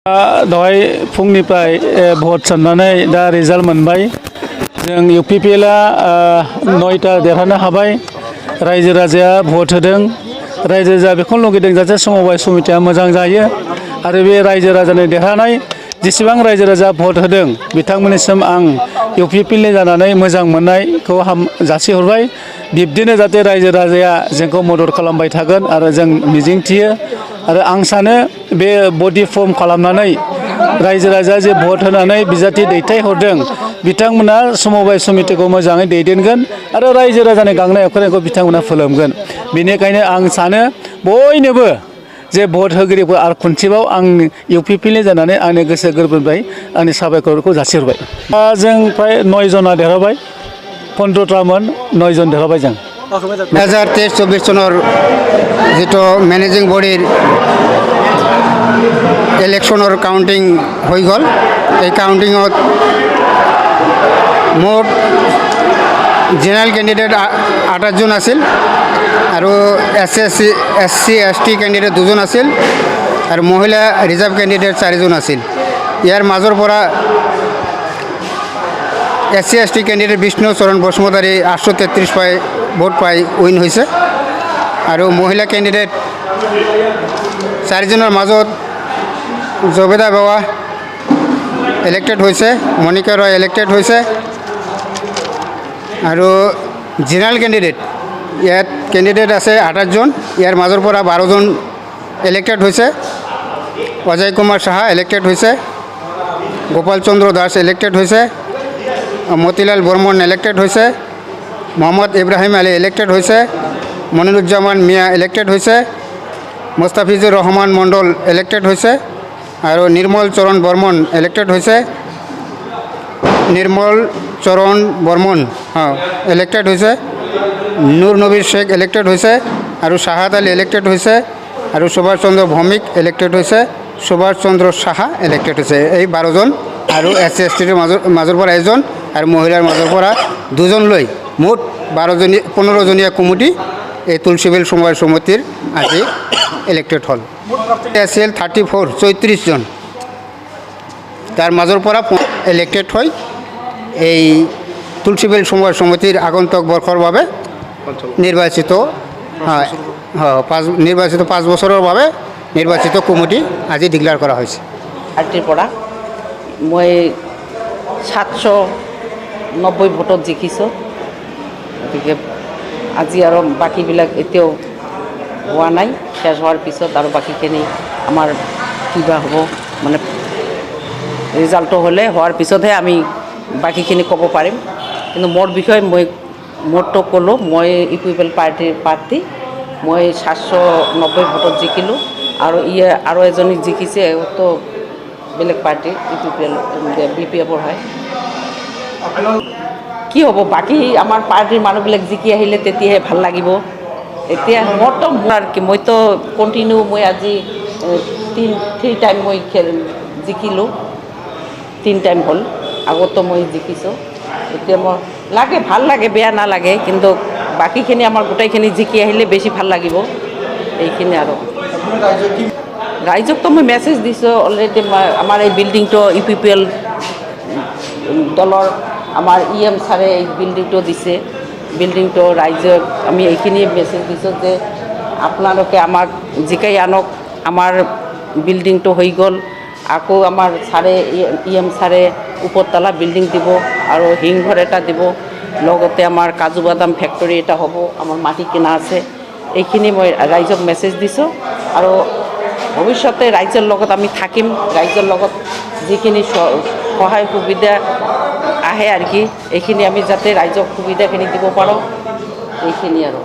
दहाय फुंनिफ्राय भट साननानै दा रिजाल्ट मोनबाय जों इउपिपिएलआ 9टा देरहानो हाबाय रायजो राजाया भट होदों रायजो राजा बेखौनो लुगैदों जाहाथे समबाय समितिया मोजां जायो आरो बे रायजो राजानि देरहानाय जेसेबां रायजो राजा भट होदों बिथांमोननिसिम आं इउपिपिएलनि जानानै मोजां मोननायखौ जासिहरबाय बिब्दिनो जाहाथे रायजो राजाया जोंखौ मदद खालामबाय थागोन आरो जों मिजिंथियो आरो आं सानो बे बडि फर्म खालामनानै रायजो राजा जे भट होनानै बिजाथि दैथायहरदों बिथांमोना समबाय समितिखौ मोजाङै दैदेनगोन आरो रायजो राजानि गांनाय उखैनायखौ बिथांमोना फोलोमगोन बेनिखायनो आं सानो बयनोबो जे भट होगिरिफोर आरो खनसेबाव आं इउपिपिएलनि जानानै आंनि गोसो गोरबोनिफ्राय आंनि साबायखरखौ जासिहरबाय जों प्राय 9 जना देरहाबाय 15टामोन 9 जन देरहाबाय जों 2023-24 চনৰ যেটো মেনেজিং বডিৰ ইলেকশ্যনৰ কাউন্টিং হৈ গ'ল এই কাউন্টিঙত মোট জেনাৰেল কেণ্ডিডেট 28 জন আছিল আৰু এছচি এছটি কেণ্ডিডেট 2 জন আছিল আৰু মহিলা ৰিজাৰ্ভ কেণ্ডিডেট 4 জন আছিল ইয়াৰ মাজৰ পৰা এছচি এছটি কেণ্ডিডেট বিষ্ণু চৰণ বসুমতাৰী 833 ভোট পাই উইন হৈছে আৰু মহিলা কেণ্ডিডেট 4 জনৰ মাজত জবেদা বাবা ইলেক্টেড হৈছে মনিকা ৰয় ইলেক্টেড হৈছে আৰু জেনাৰেল কেণ্ডিডেট ইয়াত কেণ্ডিডেট আছে 28 জন ইয়াৰ মাজৰ পৰা 12 জন ইলেক্টেড হৈছে অজয় কুমাৰ সাহা ইলেক্টেড হৈছে গোপাল চন্দ্ৰ দাস ইলেক্টেড হৈছে মতিলাল বৰ্মন ইলেক্টেড হৈছে মোহাম্মদ ইব্ৰাহিম আলী ইলেক্টেড হৈছে মনিৰুজ্জামান মিয়া ইলেক্টেড হৈছে মুস্তাফিজুৰ ৰহমান মণ্ডল ইলেক্টেড হৈছে আৰু নিৰ্মল চৰণ বৰ্মন ইলেক্টেড হৈছে নিৰ্মল চৰণ বৰ্মন ইলেক্টেড হৈছে নুৰ নবীৰ শেখ ইলেক্টেড হৈছে আৰু শাহাদ আলী ইলেক্টেড হৈছে আৰু সুভাষ চন্দ্ৰ ভৌমিক ইলেক্টেড হৈছে সুভাষ চন্দ্ৰ সাহা ইলেক্টেড হৈছে এই 12 জন আৰু এছচি এছটিৰ মাজৰ পৰা এজন আৰু মহিলাৰ মাজৰ পৰা 2 জন লৈ মুঠ 15 জনীয়া কমিটি এই তুলসীবিল সমবায় সমিতিৰ আজি ইলেক্টেড হল আছিল 34 জন তাৰ মাজৰ পৰা ইলেক্টেড হয় এই তুলসীবিল সমবায় সমিতিৰ আগন্তুক বৰ্ষৰ বাবে নিৰ্বাচিত 5 বছৰৰ বাবে নিৰ্বাচিত কমিটি আজি ডিক্লেয়াৰ কৰা হৈছে পাৰ্টিৰ পৰা মই 790 ভোটত জিকিছোঁ গতিকে আজি আৰু বাকীবিলাক এতিয়াও হোৱা নাই শেষ হোৱাৰ পিছত আৰু বাকীখিনি আমাৰ কিবা হ'ব মানে ৰিজাল্টটো হোৱাৰ পিছতহে আমি বাকীখিনি ক'ব পাৰিম কিন্তু মোৰ বিষয়ে মই মোৰটো ক'লোঁ মই ইউপিপিএল পাৰ্টিৰ প্ৰাৰ্থী মই 790 ভোটত জিকিলোঁ আৰু আৰু এজনী জিকিছে তো বেলেগ পাৰ্টি ইউপিপিএল বিপিএফৰ হয় কি হ'ব বাকী আমাৰ পাৰ্টিৰ মানুহবিলাক জিকি আহিলে তেতিয়াহে ভাল লাগিব এতিয়া মইতো কণ্টিনিউ মই আজি 3 টাইম মই জিকিলোঁ 3 টাইম হ'ল আগতো মই জিকিছোঁ এতিয়া মই ভাল লাগে বেয়া নালাগে কিন্তু বাকীখিনি আমাৰ গোটেইখিনি জিকি আহিলে বেছি ভাল লাগিব এইখিনি আৰু ৰাইজকতো মই মেছেজ দিছোঁ অলৰেডি আমাৰ এই বিল্ডিংটো ইউপিপিএল দলৰ আমাৰ EM ছাৰে এই বিল্ডিংটো দিছে বিল্ডিংটো ৰাইজক আমি এইখিনিয়ে মেছেজ দিছোঁ যে আপোনালোকে আমাক জিকাই আনক আমাৰ বিল্ডিংটো হৈ গ'ল আকৌ আমাৰ ছাৰে EM ছাৰে ওপৰতলা বিল্ডিং দিব আৰু হিংঘৰ এটা দিব লগতে আমাৰ কাজু বাদাম ফেক্টৰী এটা হ'ব আমাৰ মাটি কিনা আছে এইখিনি মই ৰাইজক মেছেজ দিছোঁ আৰু ভৱিষ্যতে ৰাইজৰ লগত আমি থাকিম ৰাইজৰ লগত যিখিনি সহায় সুবিধা আহে আৰু কি এইখিনি আমি যাতে ৰাইজক সুবিধাখিনি দিব পাৰোঁ এইখিনি আৰু